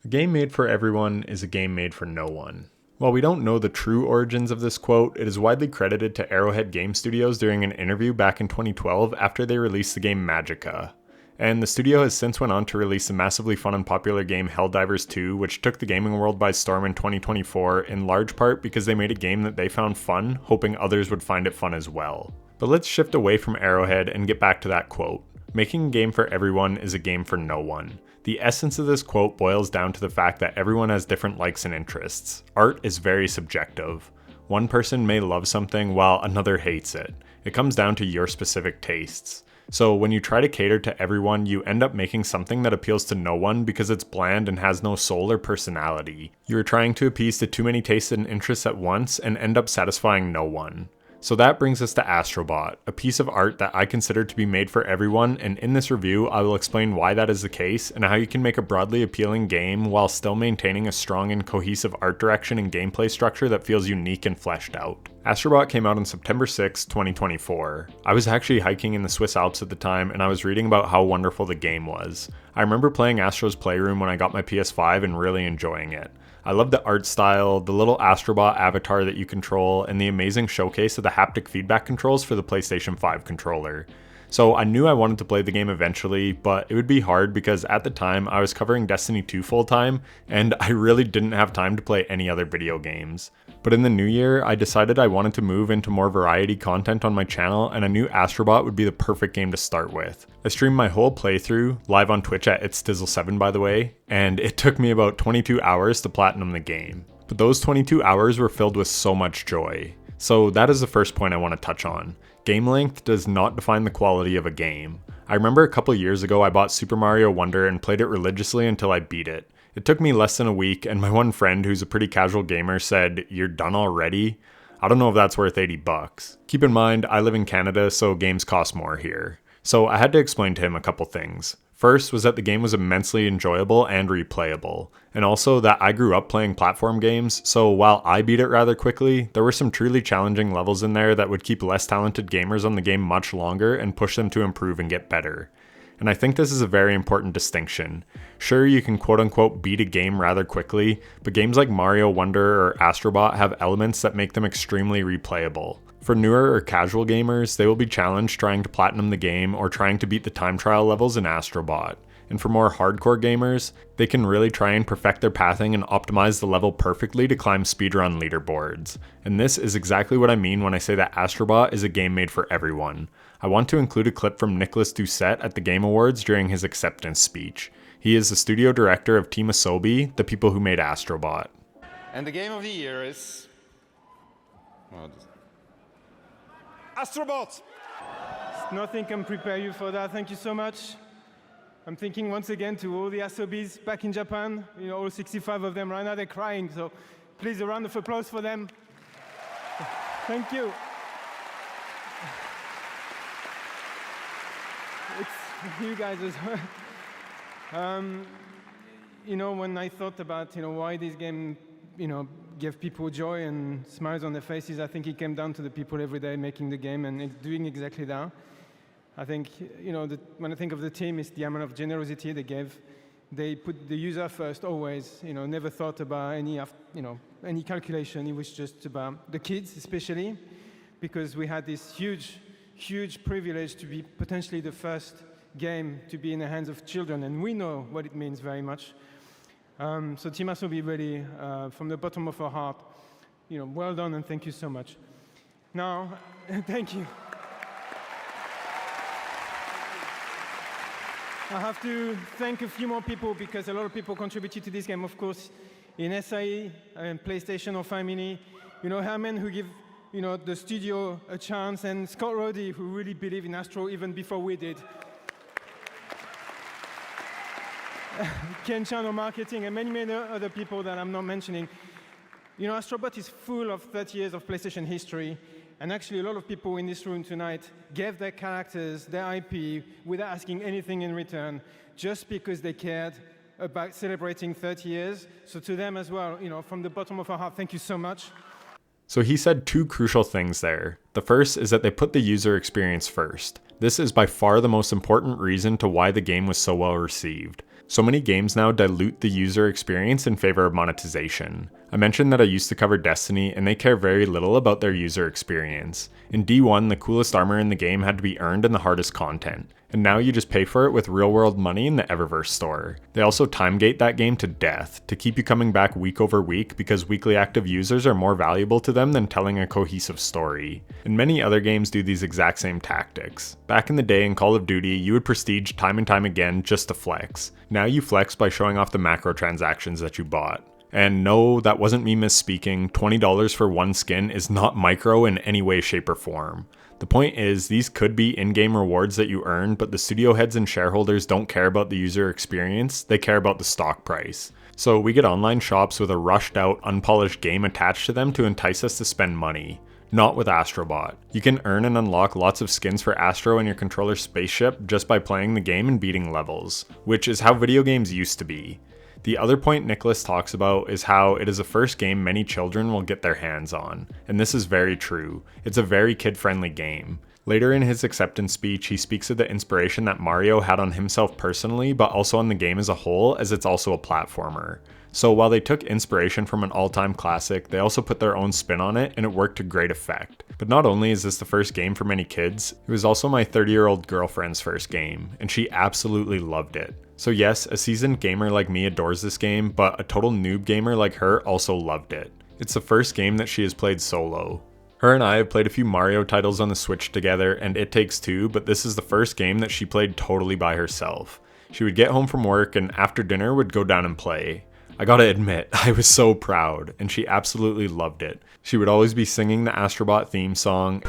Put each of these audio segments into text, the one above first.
A game made for everyone is a game made for no one. While we don't know the true origins of this quote, it is widely credited to Arrowhead Game Studios during an interview back in 2012 after they released the game Magicka. And the studio has since went on to release the massively fun and popular game Helldivers 2, which took the gaming world by storm in 2024, in large part because they made a game that they found fun, hoping others would find it fun as well. But let's shift away from Arrowhead and get back to that quote. Making a game for everyone is a game for no one. The essence of this quote boils down to the fact that everyone has different likes and interests. Art is very subjective. One person may love something while another hates it. It comes down to your specific tastes. So when you try to cater to everyone, you end up making something that appeals to no one because it's bland and has no soul or personality. You're trying to appease to too many tastes and interests at once and end up satisfying no one. So that brings us to Astro Bot, a piece of art that I consider to be made for everyone, and in this review I will explain why that is the case and how you can make a broadly appealing game while still maintaining a strong and cohesive art direction and gameplay structure that feels unique and fleshed out. Astro Bot came out on September 6, 2024. I was actually hiking in the Swiss Alps at the time and I was reading about how wonderful the game was. I remember playing Astro's Playroom when I got my PS5 and really enjoying it. I love the art style, the little Astrobot avatar that you control, and the amazing showcase of the haptic feedback controls for the PlayStation 5 controller. So I knew I wanted to play the game eventually, but it would be hard because at the time I was covering Destiny 2 full time, and I really didn't have time to play any other video games. But in the new year, I decided I wanted to move into more variety content on my channel, and I knew Astrobot would be the perfect game to start with. I streamed my whole playthrough, live on Twitch at itsdizzle7 by the way, and it took me about 22 hours to platinum the game. But those 22 hours were filled with so much joy. So that is the first point I want to touch on. Game length does not define the quality of a game. I remember a couple years ago I bought Super Mario Wonder and played it religiously until I beat it. It took me less than a week, and my one friend who's a pretty casual gamer said, "You're done already?" I don't know if that's worth $80. Keep in mind, I live in Canada, so games cost more here. So I had to explain to him a couple things. First was that the game was immensely enjoyable and replayable, and also that I grew up playing platform games, so while I beat it rather quickly, there were some truly challenging levels in there that would keep less talented gamers on the game much longer and push them to improve and get better. And I think this is a very important distinction. Sure, you can quote-unquote beat a game rather quickly, but games like Mario Wonder or Astro Bot have elements that make them extremely replayable. For newer or casual gamers, they will be challenged trying to platinum the game or trying to beat the time trial levels in Astro Bot. And for more hardcore gamers, they can really try and perfect their pathing and optimize the level perfectly to climb speedrun leaderboards. And this is exactly what I mean when I say that Astro Bot is a game made for everyone. I want to include a clip from Nicholas Doucette at the Game Awards during his acceptance speech. He is the studio director of Team Asobi, the people who made Astro Bot. And the game of the year is Astro Bot. Nothing can prepare you for that. Thank you so much. I'm thinking once again to all the Asobis back in Japan. You know, all 65 of them right now, they're crying. So please, a round of applause for them. Thank you. It's you guys as well. You know, when I thought about, why this game, give people joy and smiles on their faces, I think it came down to the people every day making the game and doing exactly that. I think, when I think of the team, it's the amount of generosity they gave. They put the user first always, never thought about any calculation. It was just about the kids, especially, because we had this huge privilege to be potentially the first game to be in the hands of children, and we know what it means very much. So Team Asobi, really, from the bottom of our heart, well done and thank you so much. Now, thank you. I have to thank a few more people because a lot of people contributed to this game, of course, in SIE and PlayStation or Family. Herman, who give the studio a chance, and Scott Roddy, who really believed in Astro even before we did. Ken Chan on marketing, and many other people that I'm not mentioning. Astro Bot is full of 30 years of PlayStation history, and actually a lot of people in this room tonight gave their characters, their IP, without asking anything in return, just because they cared about celebrating 30 years. So to them as well, from the bottom of our heart, thank you so much. So he said two crucial things there. The first is that they put the user experience first. This is by far the most important reason to why the game was so well received. So many games now dilute the user experience in favor of monetization. I mentioned that I used to cover Destiny, and they care very little about their user experience. In D1, the coolest armor in the game had to be earned in the hardest content, and now you just pay for it with real-world money in the Eververse store. They also timegate that game to death, to keep you coming back week over week because weekly active users are more valuable to them than telling a cohesive story. And many other games do these exact same tactics. Back in the day in Call of Duty, you would prestige time and time again just to flex. Now you flex by showing off the macro transactions that you bought. And no, that wasn't me misspeaking, $20 for one skin is not micro in any way, shape, or form. The point is, these could be in-game rewards that you earn, but the studio heads and shareholders don't care about the user experience, they care about the stock price. So we get online shops with a rushed out, unpolished game attached to them to entice us to spend money. Not with Astro Bot. You can earn and unlock lots of skins for Astro and your controller's spaceship just by playing the game and beating levels, which is how video games used to be. The other point Nicholas talks about is how it is the first game many children will get their hands on, and this is very true. It's a very kid-friendly game. Later in his acceptance speech, he speaks of the inspiration that Mario had on himself personally, but also on the game as a whole, as it's also a platformer. So while they took inspiration from an all-time classic, they also put their own spin on it, and it worked to great effect. But not only is this the first game for many kids, it was also my 30-year-old girlfriend's first game, and she absolutely loved it. So yes, a seasoned gamer like me adores this game, but a total noob gamer like her also loved it. It's the first game that she has played solo. Her and I have played a few Mario titles on the Switch together, and It Takes Two, but this is the first game that she played totally by herself. She would get home from work and after dinner would go down and play. I gotta admit, I was so proud, and she absolutely loved it. She would always be singing the Astro Bot theme song,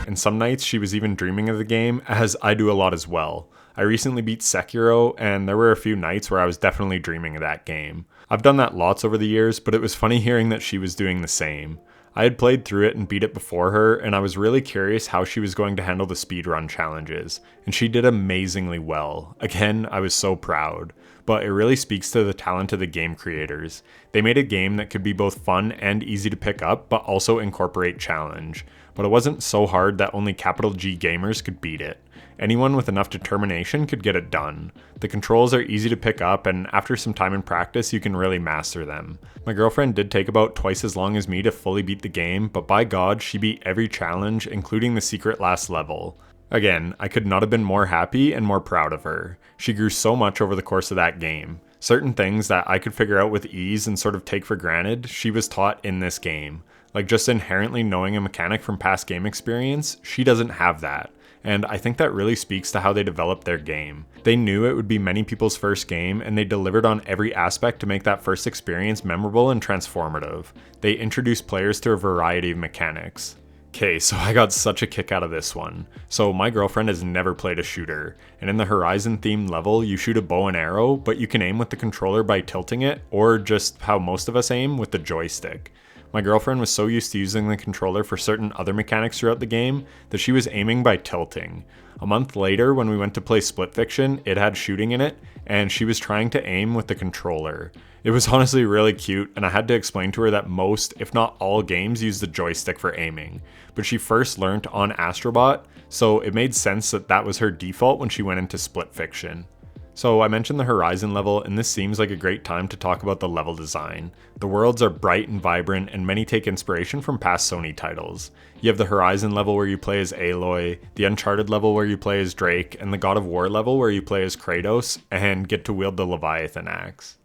and some nights she was even dreaming of the game, as I do a lot as well. I recently beat Sekiro, and there were a few nights where I was definitely dreaming of that game. I've done that lots over the years, but it was funny hearing that she was doing the same. I had played through it and beat it before her, and I was really curious how she was going to handle the speedrun challenges, and she did amazingly well. Again, I was so proud. But it really speaks to the talent of the game creators. They made a game that could be both fun and easy to pick up, but also incorporate challenge. But it wasn't so hard that only capital G gamers could beat it. Anyone with enough determination could get it done. The controls are easy to pick up, and after some time in practice, you can really master them. My girlfriend did take about twice as long as me to fully beat the game, but by God, she beat every challenge, including the secret last level. Again, I could not have been more happy and more proud of her. She grew so much over the course of that game. Certain things that I could figure out with ease and sort of take for granted, she was taught in this game. Like just inherently knowing a mechanic from past game experience, she doesn't have that. And I think that really speaks to how they developed their game. They knew it would be many people's first game, and they delivered on every aspect to make that first experience memorable and transformative. They introduced players to a variety of mechanics. Okay, so I got such a kick out of this one. So my girlfriend has never played a shooter, and in the Horizon themed level, you shoot a bow and arrow, but you can aim with the controller by tilting it, or just how most of us aim, with the joystick. My girlfriend was so used to using the controller for certain other mechanics throughout the game that she was aiming by tilting. A month later, when we went to play Split Fiction, it had shooting in it, and she was trying to aim with the controller. It was honestly really cute, and I had to explain to her that most, if not all, games use the joystick for aiming. But she first learnt on Astro Bot, so it made sense that that was her default when she went into Split Fiction. So I mentioned the Horizon level, and this seems like a great time to talk about the level design. The worlds are bright and vibrant, and many take inspiration from past Sony titles. You have the Horizon level where you play as Aloy, the Uncharted level where you play as Drake, and the God of War level where you play as Kratos and get to wield the Leviathan axe.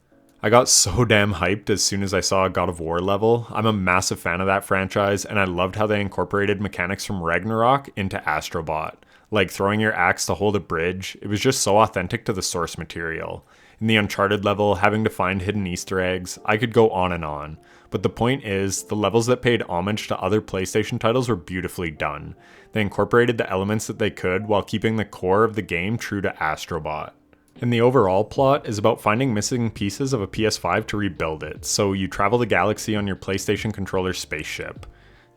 I got so damn hyped as soon as I saw a God of War level. I'm a massive fan of that franchise, and I loved how they incorporated mechanics from Ragnarok into Astro Bot. Like throwing your axe to hold a bridge, it was just so authentic to the source material. In the Uncharted level, having to find hidden Easter eggs, I could go on and on. But the point is, the levels that paid homage to other PlayStation titles were beautifully done. They incorporated the elements that they could while keeping the core of the game true to Astro Bot. And the overall plot is about finding missing pieces of a PS5 to rebuild it, so you travel the galaxy on your PlayStation controller spaceship.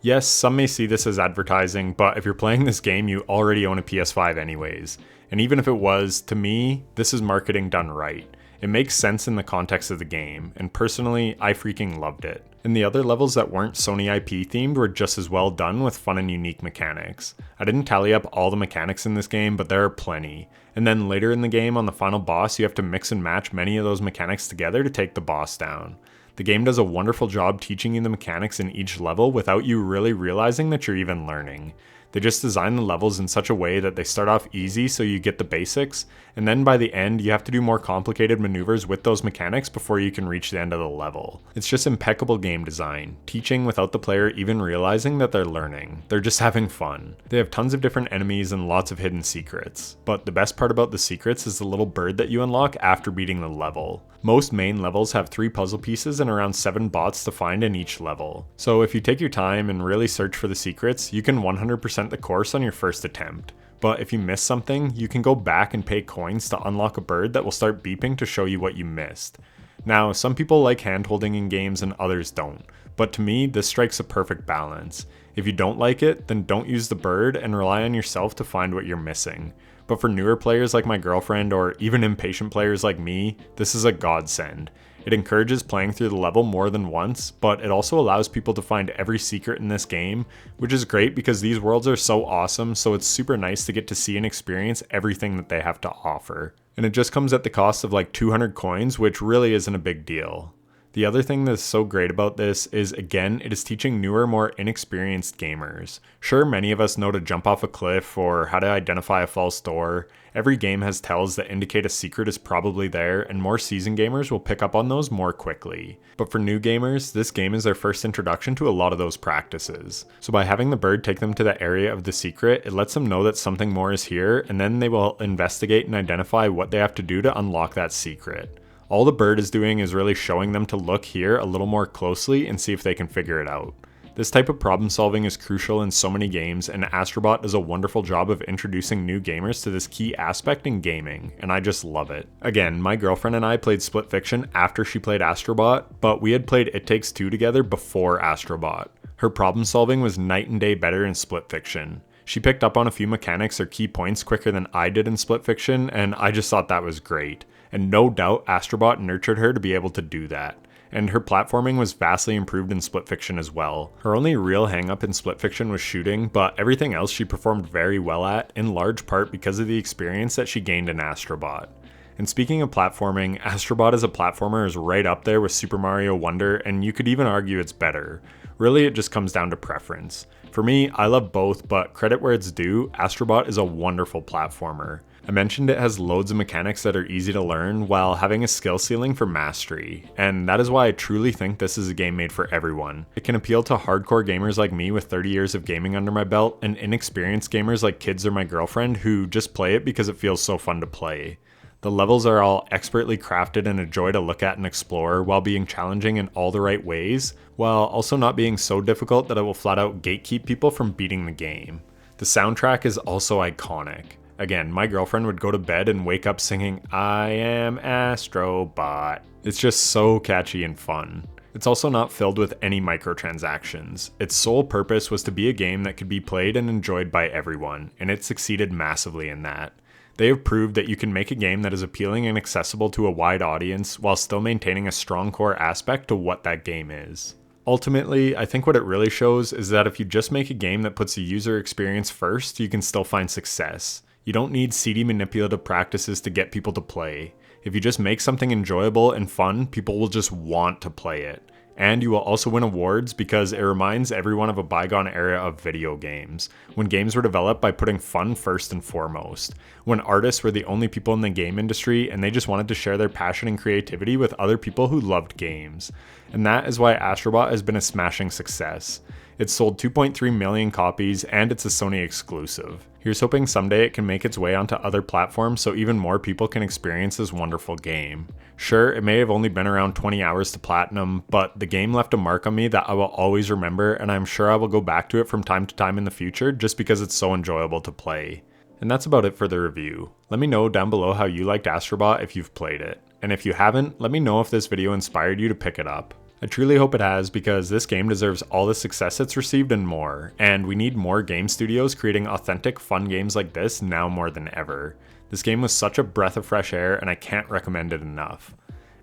Yes, some may see this as advertising, but if you're playing this game, you already own a PS5 anyways. And even if it was, to me, this is marketing done right. It makes sense in the context of the game, and personally, I freaking loved it. And the other levels that weren't Sony IP themed were just as well done with fun and unique mechanics. I didn't tally up all the mechanics in this game, but there are plenty. And then later in the game on the final boss, you have to mix and match many of those mechanics together to take the boss down. The game does a wonderful job teaching you the mechanics in each level without you really realizing that you're even learning. They just design the levels in such a way that they start off easy so you get the basics, and then by the end you have to do more complicated maneuvers with those mechanics before you can reach the end of the level. It's just impeccable game design, teaching without the player even realizing that they're learning. They're just having fun. They have tons of different enemies and lots of hidden secrets, but the best part about the secrets is the little bird that you unlock after beating the level. Most main levels have 3 puzzle pieces and around 7 bots to find in each level. So if you take your time and really search for the secrets, you can 100% the course on your first attempt. But if you miss something, you can go back and pay coins to unlock a bird that will start beeping to show you what you missed. Now, some people like handholding in games and others don't, but to me, this strikes a perfect balance. If you don't like it, then don't use the bird and rely on yourself to find what you're missing. But for newer players like my girlfriend or even impatient players like me, this is a godsend. It encourages playing through the level more than once, but it also allows people to find every secret in this game, which is great because these worlds are so awesome, so it's super nice to get to see and experience everything that they have to offer. And it just comes at the cost of like 200 coins, which really isn't a big deal. The other thing that's so great about this is, again, it is teaching newer, more inexperienced gamers. Sure, many of us know to jump off a cliff or how to identify a false door. Every game has tells that indicate a secret is probably there, and more seasoned gamers will pick up on those more quickly. But for new gamers, this game is their first introduction to a lot of those practices. So by having the bird take them to the area of the secret, it lets them know that something more is here, and then they will investigate and identify what they have to do to unlock that secret. All the bird is doing is really showing them to look here a little more closely and see if they can figure it out. This type of problem solving is crucial in so many games, and Astro Bot does a wonderful job of introducing new gamers to this key aspect in gaming, and I just love it. Again, my girlfriend and I played Split Fiction after she played Astro Bot, but we had played It Takes Two together before Astro Bot. Her problem solving was night and day better in Split Fiction. She picked up on a few mechanics or key points quicker than I did in Split Fiction, and I just thought that was great. And no doubt Astro Bot nurtured her to be able to do that. And her platforming was vastly improved in Split Fiction as well. Her only real hang-up in Split Fiction was shooting, but everything else she performed very well at, in large part because of the experience that she gained in Astro Bot. And speaking of platforming, Astro Bot as a platformer is right up there with Super Mario Wonder, and you could even argue it's better. Really, it just comes down to preference. For me, I love both, but credit where it's due, Astro Bot is a wonderful platformer. I mentioned it has loads of mechanics that are easy to learn while having a skill ceiling for mastery, and that is why I truly think this is a game made for everyone. It can appeal to hardcore gamers like me with 30 years of gaming under my belt, and inexperienced gamers like kids or my girlfriend who just play it because it feels so fun to play. The levels are all expertly crafted and a joy to look at and explore while being challenging in all the right ways, while also not being so difficult that it will flat out gatekeep people from beating the game. The soundtrack is also iconic. Again, my girlfriend would go to bed and wake up singing, "I am Astro Bot." It's just so catchy and fun. It's also not filled with any microtransactions. Its sole purpose was to be a game that could be played and enjoyed by everyone, and it succeeded massively in that. They have proved that you can make a game that is appealing and accessible to a wide audience while still maintaining a strong core aspect to what that game is. Ultimately, I think what it really shows is that if you just make a game that puts the user experience first, you can still find success. You don't need seedy manipulative practices to get people to play. If you just make something enjoyable and fun, people will just want to play it. And you will also win awards because it reminds everyone of a bygone era of video games, when games were developed by putting fun first and foremost, when artists were the only people in the game industry and they just wanted to share their passion and creativity with other people who loved games. And that is why Astro Bot has been a smashing success. It's sold 2.3 million copies and it's a Sony exclusive. Here's hoping someday it can make its way onto other platforms so even more people can experience this wonderful game. Sure, it may have only been around 20 hours to platinum, but the game left a mark on me that I will always remember, and I'm sure I will go back to it from time to time in the future just because it's so enjoyable to play. And that's about it for the review. Let me know down below how you liked Astro Bot if you've played it. And if you haven't, let me know if this video inspired you to pick it up. I truly hope it has because this game deserves all the success it's received and more, and we need more game studios creating authentic, fun games like this now more than ever. This game was such a breath of fresh air and I can't recommend it enough.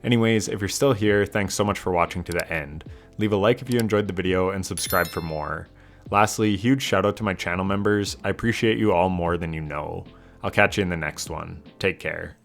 Anyways, if you're still here, thanks so much for watching to the end. Leave a like if you enjoyed the video and subscribe for more. Lastly, huge shout out to my channel members. I appreciate you all more than you know. I'll catch you in the next one. Take care.